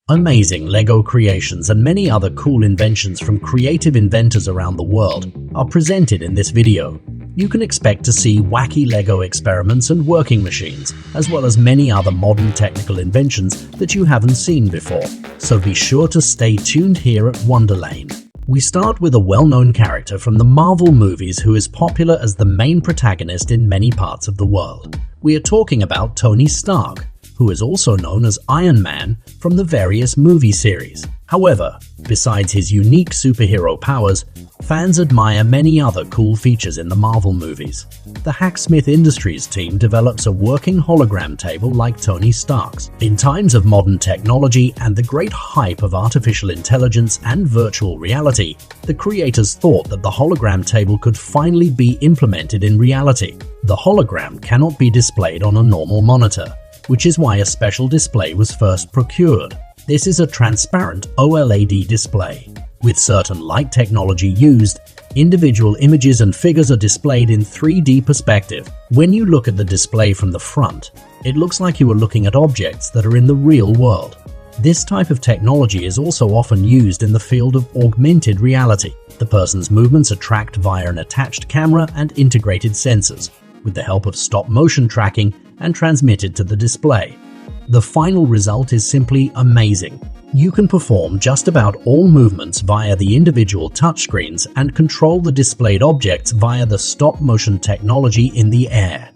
Amazing LEGO creations and many other cool inventions from creative inventors around the world are presented in this video. You can expect to see wacky LEGO experiments and working machines, as well as many other modern technical inventions that you haven't seen before. So be sure to stay tuned here at Wonderlane. We start with a well-known character from the Marvel movies who is popular as the main protagonist in many parts of the world. We are talking about Tony Stark, who is also known as Iron Man from the various movie series. However, besides his unique superhero powers, fans admire many other cool features in the Marvel movies. The Hacksmith Industries team develops a working hologram table like Tony Stark's. In times of modern technology and the great hype of artificial intelligence and virtual reality, the creators thought that the hologram table could finally be implemented in reality. The hologram cannot be displayed on a normal monitor, which is why a special display was first procured. This is a transparent OLED display. With certain light technology used, individual images and figures are displayed in 3D perspective. When you look at the display from the front, it looks like you are looking at objects that are in the real world. This type of technology is also often used in the field of augmented reality. The person's movements are tracked via an attached camera and integrated sensors, with the help of stop-motion tracking and transmitted to the display. The final result is simply amazing. You can perform just about all movements via the individual touchscreens and control the displayed objects via the stop-motion technology in the air.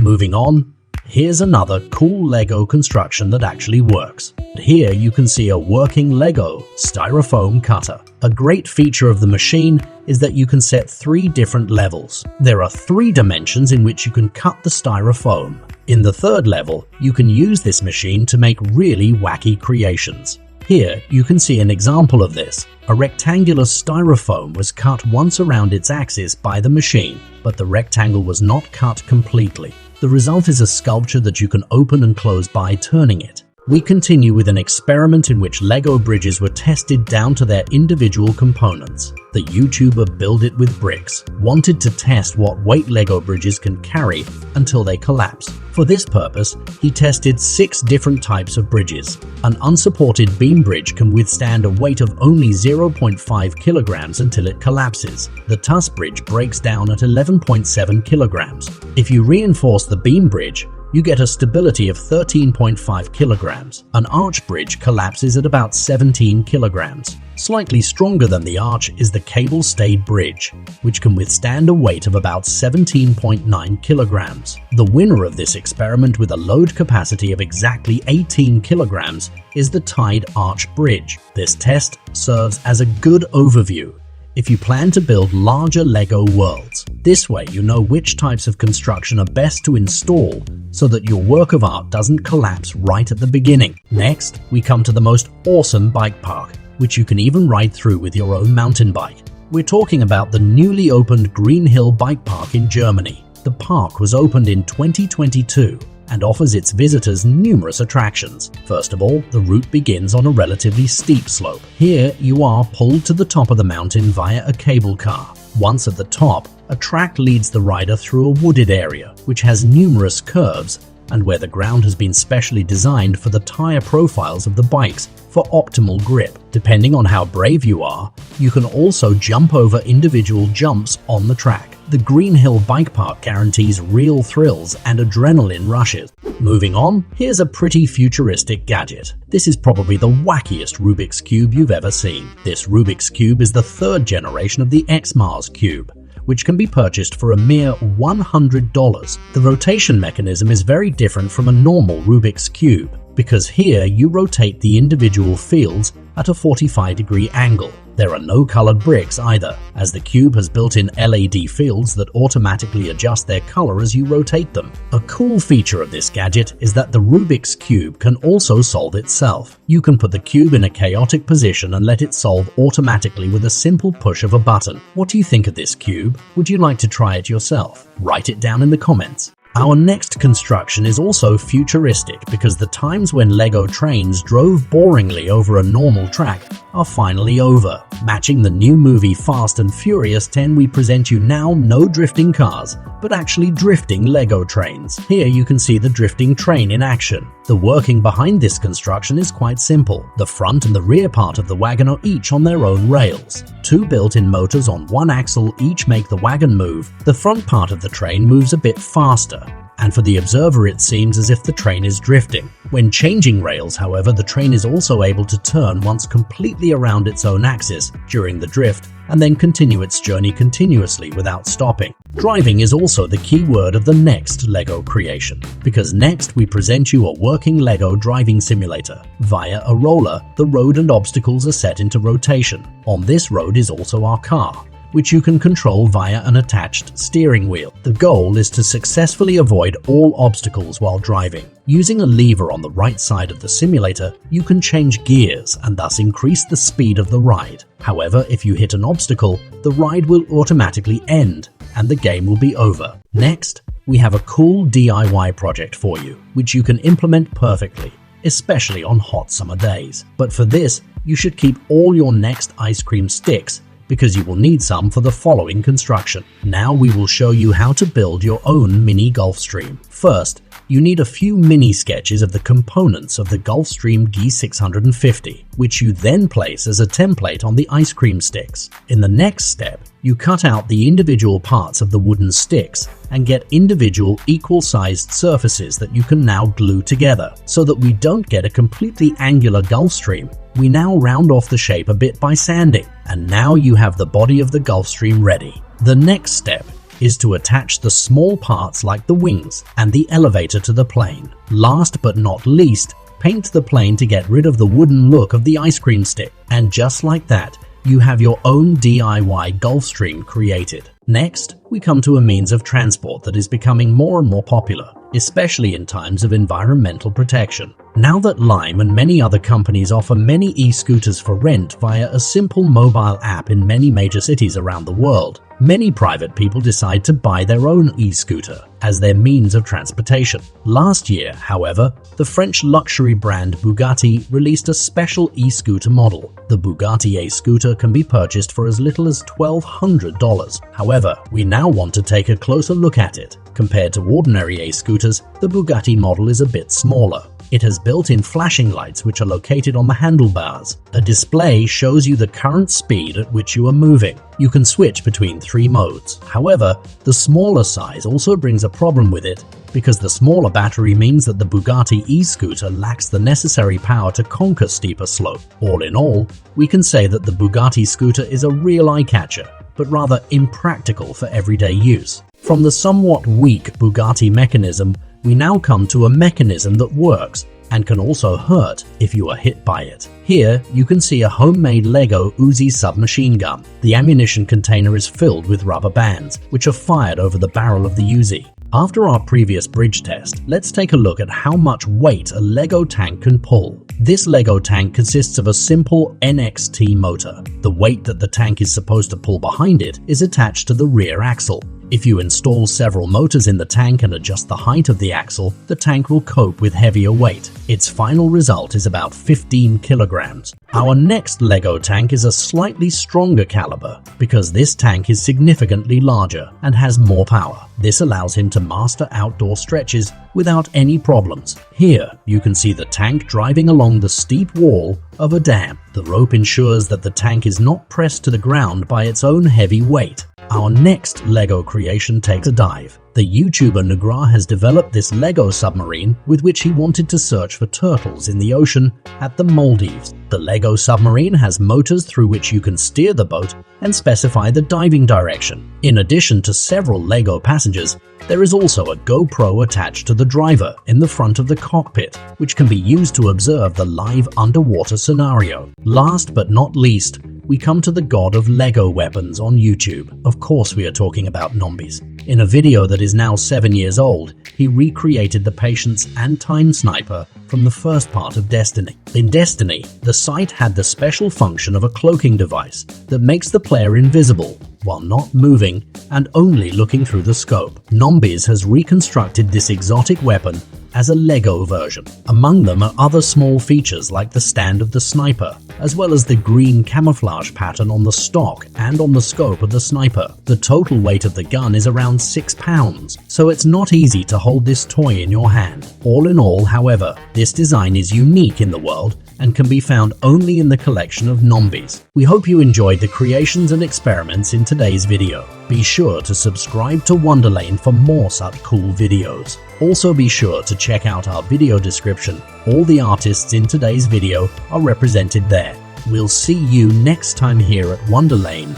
Moving on, here's another cool LEGO construction that actually works. Here you can see a working LEGO styrofoam cutter. A great feature of the machine is that you can set 3 different levels. There are 3 dimensions in which you can cut the styrofoam. In the 3rd level, you can use this machine to make really wacky creations. Here, you can see an example of this. A rectangular styrofoam was cut once around its axis by the machine, but the rectangle was not cut completely. The result is a sculpture that you can open and close by turning it. We continue with an experiment in which LEGO bridges were tested down to their individual components. The YouTuber BuilditwithBricks wanted to test what weight LEGO bridges can carry until they collapse. For this purpose, he tested 6 different types of bridges. An unsupported beam bridge can withstand a weight of only 0.5 kilograms until it collapses. The truss bridge breaks down at 11.7 kilograms. If you reinforce the beam bridge, you get a stability of 13.5 kilograms. An arch bridge collapses at about 17 kilograms. Slightly stronger than the arch is the cable-stayed bridge, which can withstand a weight of about 17.9 kilograms. The winner of this experiment with a load capacity of exactly 18 kilograms is the tied arch bridge. This test serves as a good overview if you plan to build larger LEGO worlds. This way you know which types of construction are best to install so that your work of art doesn't collapse right at the beginning. Next, we come to the most awesome bike park, which you can even ride through with your own mountain bike. We're talking about the newly opened Green Hill Bike Park in Germany. The park was opened in 2022 and offers its visitors numerous attractions. First of all, the route begins on a relatively steep slope. Here, you are pulled to the top of the mountain via a cable car. Once at the top, a track leads the rider through a wooded area, which has numerous curves and where the ground has been specially designed for the tire profiles of the bikes for optimal grip. Depending on how brave you are, you can also jump over individual jumps on the track. The Green Hill Bike Park guarantees real thrills and adrenaline rushes. Moving on, here's a pretty futuristic gadget. This is probably the wackiest Rubik's Cube you've ever seen. This Rubik's Cube is the 3rd generation of the X-Mars Cube, which can be purchased for a mere $100. The rotation mechanism is very different from a normal Rubik's Cube, because here you rotate the individual fields at a 45-degree angle. There are no colored bricks either, as the cube has built-in LED fields that automatically adjust their color as you rotate them. A cool feature of this gadget is that the Rubik's Cube can also solve itself. You can put the cube in a chaotic position and let it solve automatically with a simple push of a button. What do you think of this cube? Would you like to try it yourself? Write it down in the comments. Our next construction is also futuristic because the times when LEGO trains drove boringly over a normal track are finally over. Matching the new movie Fast and Furious 10, we present you now no drifting cars, but actually drifting Lego trains. Here you can see the drifting train in action. The working behind this construction is quite simple. The front and the rear part of the wagon are each on their own rails. Two built-in motors on one axle each make the wagon move. The front part of the train moves a bit faster, and for the observer it seems as if the train is drifting. When changing rails, however, the train is also able to turn once completely around its own axis during the drift, and then continue its journey continuously without stopping. Driving is also the key word of the next Lego creation, because next we present you a working Lego driving simulator. Via a roller, the road and obstacles are set into rotation. On this road is also our car, which you can control via an attached steering wheel. The goal is to successfully avoid all obstacles while driving. Using a lever on the right side of the simulator, you can change gears and thus increase the speed of the ride. However, if you hit an obstacle, the ride will automatically end and the game will be over. Next, we have a cool DIY project for you, which you can implement perfectly, especially on hot summer days. But for this, you should keep all your next ice cream sticks, because you will need some for the following construction. Now we will show you how to build your own mini Gulfstream. First, you need a few mini sketches of the components of the Gulfstream G650, which you then place as a template on the ice cream sticks. In the next step, you cut out the individual parts of the wooden sticks and get individual equal-sized surfaces that you can now glue together. So that we don't get a completely angular Gulfstream, we now round off the shape a bit by sanding, and now you have the body of the Gulfstream ready. The next step is to attach the small parts like the wings and the elevator to the plane. Last but not least, paint the plane to get rid of the wooden look of the ice cream stick. And just like that, you have your own DIY Gulfstream created. Next, we come to a means of transport that is becoming more and more popular, especially in times of environmental protection. Now that Lime and many other companies offer many e-scooters for rent via a simple mobile app in many major cities around the world, many private people decide to buy their own e-scooter as their means of transportation. Last year, however, the French luxury brand Bugatti released a special e-scooter model. The Bugatti A-scooter can be purchased for as little as $1,200. However, we now want to take a closer look at it. Compared to ordinary A-scooters, the Bugatti model is a bit smaller. It has built-in flashing lights which are located on the handlebars. A display shows you the current speed at which you are moving. You can switch between 3 modes. However, the smaller size also brings a problem with it, because the smaller battery means that the Bugatti e-scooter lacks the necessary power to conquer steeper slope. All in all, we can say that the Bugatti scooter is a real eye-catcher, but rather impractical for everyday use. From the somewhat weak Bugatti mechanism, we now come to a mechanism that works and can also hurt if you are hit by it. Here, you can see a homemade Lego Uzi submachine gun. The ammunition container is filled with rubber bands, which are fired over the barrel of the Uzi. After our previous bridge test, let's take a look at how much weight a Lego tank can pull. This Lego tank consists of a simple NXT motor. The weight that the tank is supposed to pull behind it is attached to the rear axle. If you install several motors in the tank and adjust the height of the axle, the tank will cope with heavier weight. Its final result is about 15 kilograms. Our next Lego tank is a slightly stronger caliber, because this tank is significantly larger and has more power. This allows him to master outdoor stretches without any problems. Here, you can see the tank driving along the steep wall of a dam. The rope ensures that the tank is not pressed to the ground by its own heavy weight. Our next Lego creation takes a dive. The YouTuber Nugru has developed this Lego submarine with which he wanted to search for turtles in the ocean at the Maldives. The Lego submarine has motors through which you can steer the boat and specify the diving direction. In addition to several Lego passengers, there is also a GoPro attached to the driver in the front of the cockpit, which can be used to observe the live underwater scenario. Last but not least, we come to the god of Lego weapons on YouTube. Of course, we are talking about Nombies. In a video that is now 7 years old, he recreated the Patience and Time Sniper from the first part of Destiny. In Destiny, the sight had the special function of a cloaking device that makes the player invisible while not moving and only looking through the scope. Nombies has reconstructed this exotic weapon as a Lego version. Among them are other small features like the stand of the sniper, as well as the green camouflage pattern on the stock and on the scope of the sniper. The total weight of the gun is around 6 pounds, so it's not easy to hold this toy in your hand. All in all, however, this design is unique in the world and can be found only in the collection of Nombies. We hope you enjoyed the creations and experiments in today's video. Be sure to subscribe to Wonderlane for more such cool videos. Also be sure to check out our video description. All the artists in today's video are represented there. We'll see you next time here at Wonderlane.